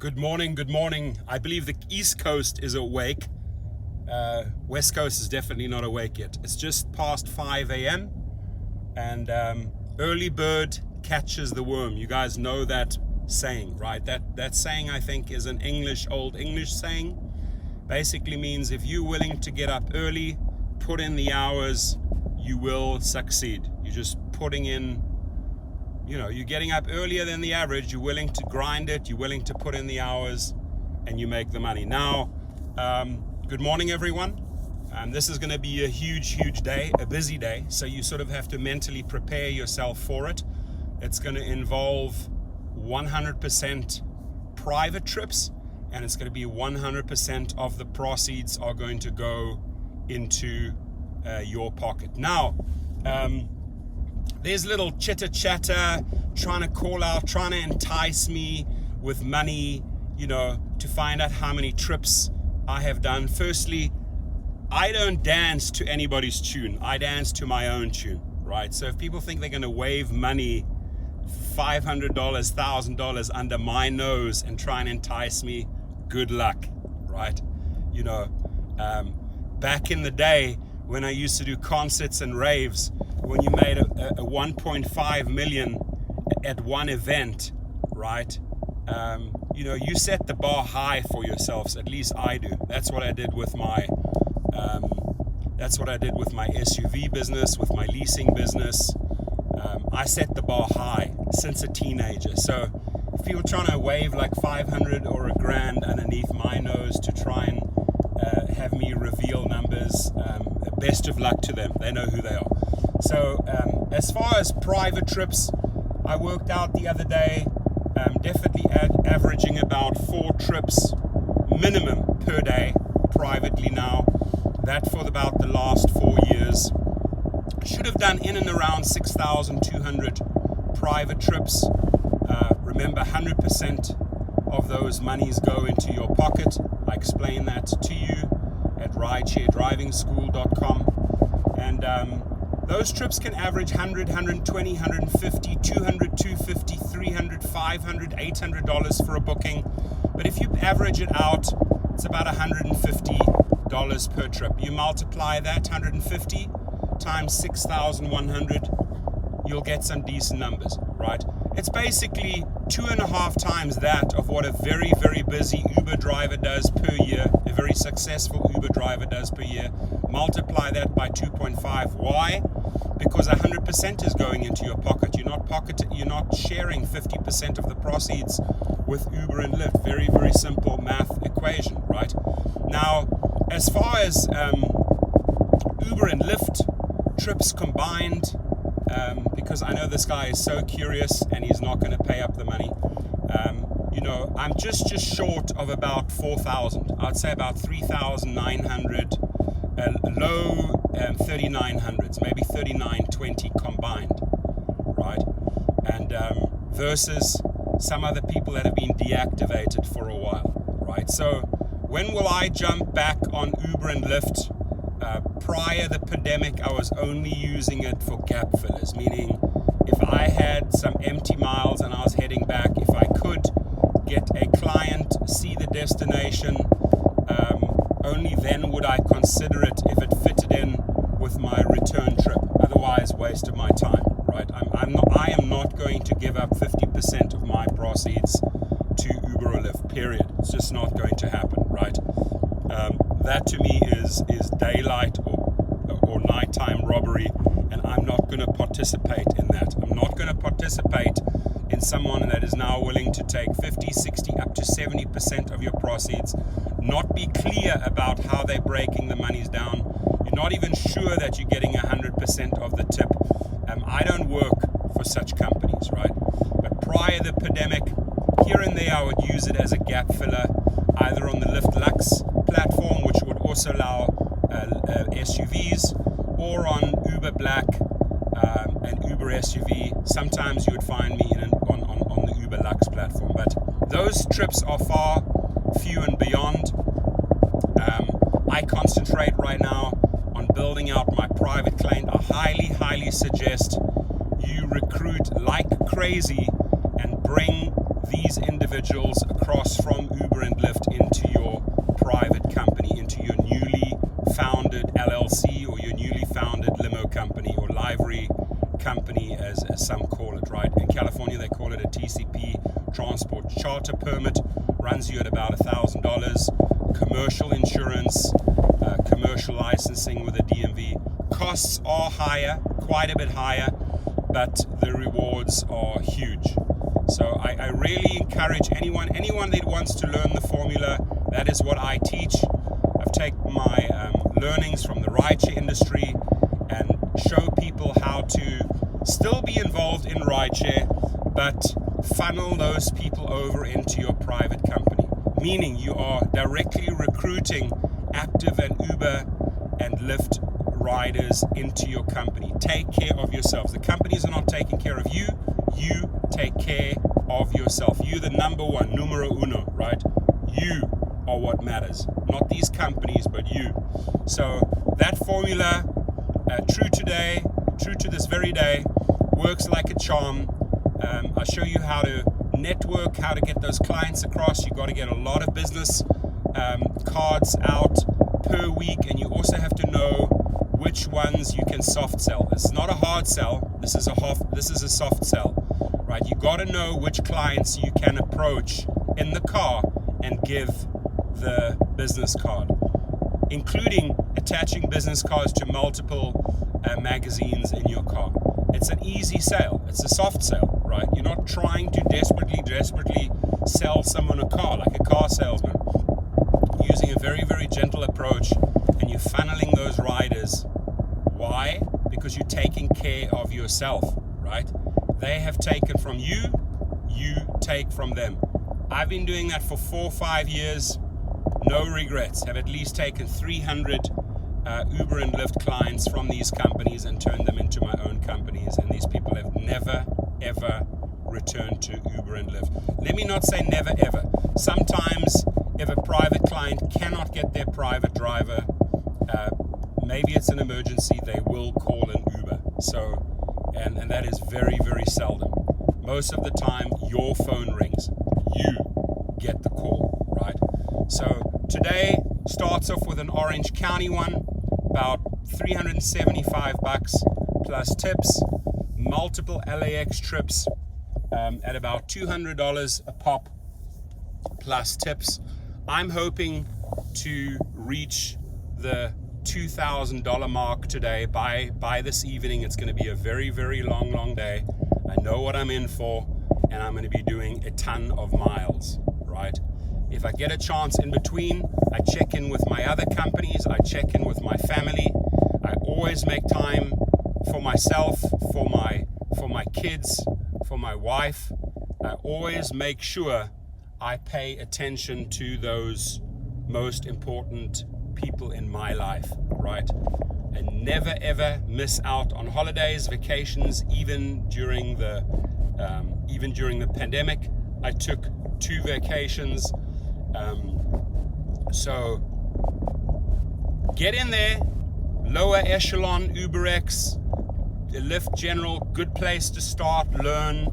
Good morning, good morning. I believe the East Coast is awake. West Coast is definitely not awake yet. It's just past 5 a.m. and early bird catches the worm. You guys know that saying, right? That saying, I think, is an old English saying. Basically means if you're willing to get up early, put in the hours, you will succeed. You're just putting in, you're getting up earlier than the average, you're willing to grind it, you're willing to put in the hours, and you make the money. Now, good morning, everyone. This is going to be a huge day, a busy day, so you sort of have to mentally prepare yourself for it. It's going to involve 100% private trips, and it's going to be 100% of the proceeds are going to go into your pocket. Now, there's little chitter chatter trying to call out, trying to entice me with money, to find out how many trips I have done. Firstly, I don't dance to anybody's tune. I dance to my own tune, right? So if people think they're going to wave money, $500, $1,000 under my nose and try and entice me, good luck, right? Back in the day when I used to do concerts and raves, when you made a 1.5 million at one event, right? You set the bar high for yourselves. At least I do. That's what I did with my SUV business, with my leasing business. I set the bar high since a teenager. So if people trying to wave like 500 or $1,000 underneath my nose to try and have me reveal numbers, best of luck to them. They know who they are. So as far as private trips, I worked out the other day, definitely averaging about 4 trips minimum per day privately now. That for about the last 4 years. Should have done in and around 6,200 private trips. Remember, 100% of those monies go into your pocket. I explain that to you at ridesharedrivingschool.com. And those trips can average $100, $120, $150, $200, $250, $300, $500, $800 for a booking. But if you average it out, it's about $150 per trip. You multiply that 150 times 6,100, you'll get some decent numbers, right? It's basically 2.5 times that of what a very, very busy Uber driver does per year, a very successful Uber driver does per year. Multiply that by 2.5. Why? Because 100% is going into your pocket. You're not sharing 50% of the proceeds with Uber and Lyft. Very, very simple math equation, right? Now, as far as Uber and Lyft trips combined, because I know this guy is so curious and he's not going to pay up the money. I'm just short of about 4,000. I'd say about 3,900, low 3,900s, maybe 3,920 combined, right? And versus some other people that have been deactivated for a while, right? So when will I jump back on Uber and Lyft? Prior the pandemic, I was only using it for gap fillers, meaning if I had some empty miles and I was heading back, if I could get a client, see the destination, only then would I consider it if it fitted in with my return trip. Otherwise, waste of my time, right? I am not going to give up 50% of my proceeds to Uber or Lyft, period. It's just not going to happen, right? That to me is daylight or nighttime robbery, and I'm not going to participate in that. I'm not going to participate in someone that is now willing to take 50, 60, up to 70% of your proceeds, not be clear about how they're breaking the monies down. You're not even sure that you're getting 100% of the tip. I don't work for such companies, right? But prior to the pandemic, here and there I would use it as a gap filler, either on the Lyft Lux platform, which would also allow SUVs, or on Uber Black and Uber SUV. Sometimes you would find me on the Uber Lux platform, but those trips are far few and beyond. I concentrate right now on building out my private client. I highly suggest you recruit like crazy and bring these individuals across from transport. Charter permit runs you at about $1,000. Commercial insurance, commercial licensing with a DMV. Costs are higher, quite a bit higher, but the rewards are huge. So I really encourage anyone that wants to learn the formula. That is what I teach. I've taken my learnings from the rideshare industry and show people how to still be involved in rideshare, but funnel those people over into your private company, meaning you are directly recruiting active and Uber and Lyft riders into your company. Take care of yourselves. The companies are not taking care of you. You take care of yourself. You the number one, numero uno, right? You are what matters. Not these companies, but you. So that formula, true today, true to this very day, works like a charm. I show you how to network, how to get those clients across. You got to get a lot of business cards out per week, and you also have to know which ones you can soft sell. It's not a hard sell. This is a soft sell, right? You got to know which clients you can approach in the car and give the business card, including attaching business cards to multiple magazines in your car. It's an easy sale. It's a soft sale, right? You're not trying to desperately sell someone a car like a car salesman. You're using a very, very gentle approach, and you're funneling those riders. Why? Because you're taking care of yourself, right? They have taken from you, you take from them. I've been doing that for 4 or 5 years. No regrets. Have at least taken 300 Uber and Lyft clients from these companies and turned them into my own companies, and these people have never ever returned to Uber and Lyft. Let me not say never ever. Sometimes if a private client cannot get their private driver, maybe it's an emergency, they will call an Uber. So and that is very, very seldom. Most of the time your phone rings, you get the call, right? So today starts off with an Orange County one, about $375 plus tips, multiple LAX trips at about $200 a pop plus tips. I'm hoping to reach the $2,000 mark today by this evening. It's going to be a very, very long day. I know what I'm in for, and I'm going to be doing a ton of miles, right? If I get a chance in between, I check in with my other companies, I check in with my family. I always make time for myself, for my kids, for my wife. I always make sure I pay attention to those most important people in my life, right? And never ever miss out on holidays, vacations. Even during the pandemic, I took 2 vacations. So get in there. Lower echelon UberX, Lyft General, good place to start. Learn,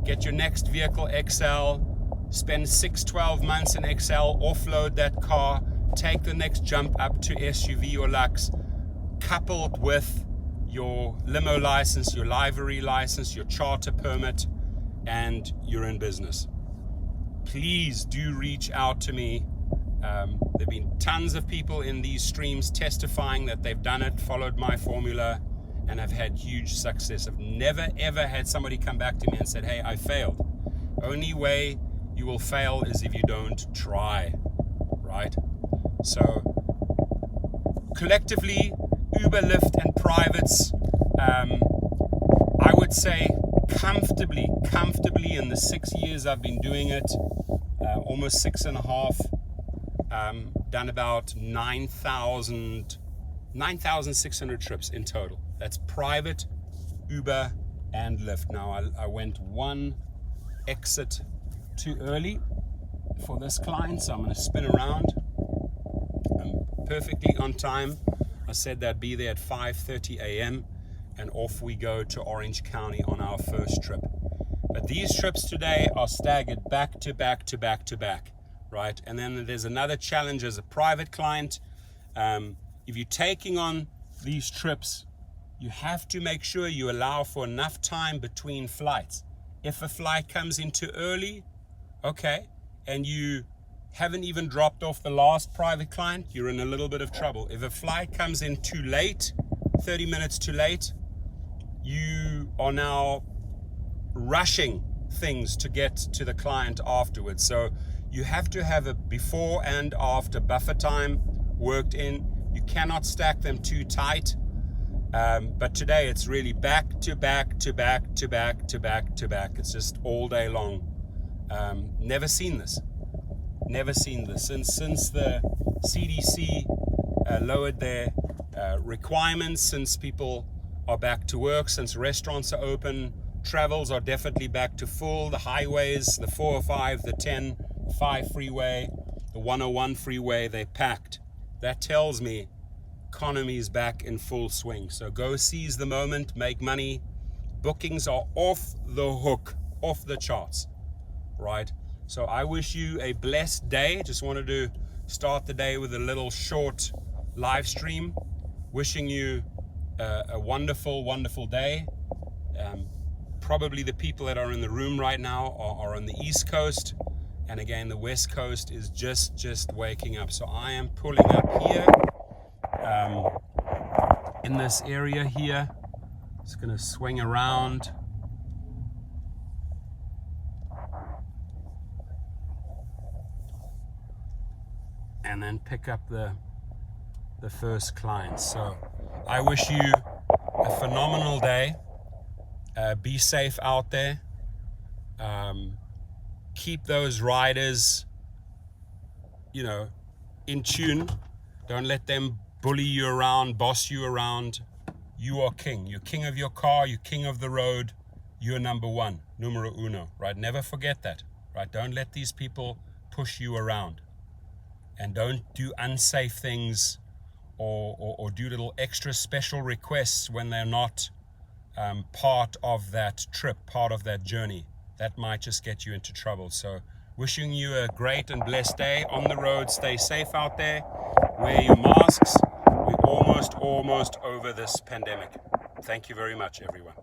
get your next vehicle XL, spend 6-12 months in XL, offload that car, take the next jump up to SUV or Lux, coupled with your limo license, your livery license, your charter permit, and you're in business. Please do reach out to me. There have been tons of people in these streams testifying that they've done it, followed my formula, and have had huge success. I've never ever had somebody come back to me and said, hey, I failed. Only way you will fail is if you don't try, right? So collectively, Uber, Lyft, and privates, I would say comfortably in the 6 years I've been doing it, almost 6.5, done about 9,600 trips in total. That's private, Uber, and Lyft. Now I went one exit too early for this client, so I'm going to spin around. I'm perfectly on time. I said that be there at 5:30 a.m. and off we go to Orange County on our first trip. But these trips today are staggered back to back to back to back, right? And then there's another challenge as a private client. If you're taking on these trips, you have to make sure you allow for enough time between flights. If a flight comes in too early, okay, and you haven't even dropped off the last private client, you're in a little bit of trouble. If a flight comes in too late, 30 minutes too late, you are now rushing things to get to the client afterwards. So you have to have a before and after buffer time worked in. You cannot stack them too tight. But today it's really back to back to back to back to back to back. It's just all day long. Never seen this. Never seen this since the CDC lowered their requirements, since people are back to work, since restaurants are open, travels are definitely back to full. The highways, the 405, the 10-5 freeway, the 101 freeway, they're packed. That tells me economy is back in full swing. So go seize the moment, make money. Bookings are off the hook, off the charts, right? So I wish you a blessed day. Just wanted to start the day with a little short live stream. Wishing you a wonderful, wonderful day. Probably the people that are in the room right now are on the East Coast. And again, the West Coast is just waking up. So I am pulling up here in this area here. Just going to swing around. And then pick up the first client. So I wish you a phenomenal day. Be safe out there. Keep those riders, in tune. Don't let them bully you around, boss you around. You are king. You're king of your car. You're king of the road. You're number one, numero uno, right? Never forget that, right? Don't let these people push you around. And don't do unsafe things or do little extra special requests when they're not part of that trip, part of that journey. That might just get you into trouble. So wishing you a great and blessed day on the road. Stay safe out there. Wear your masks. We're almost over this pandemic. Thank you very much, everyone.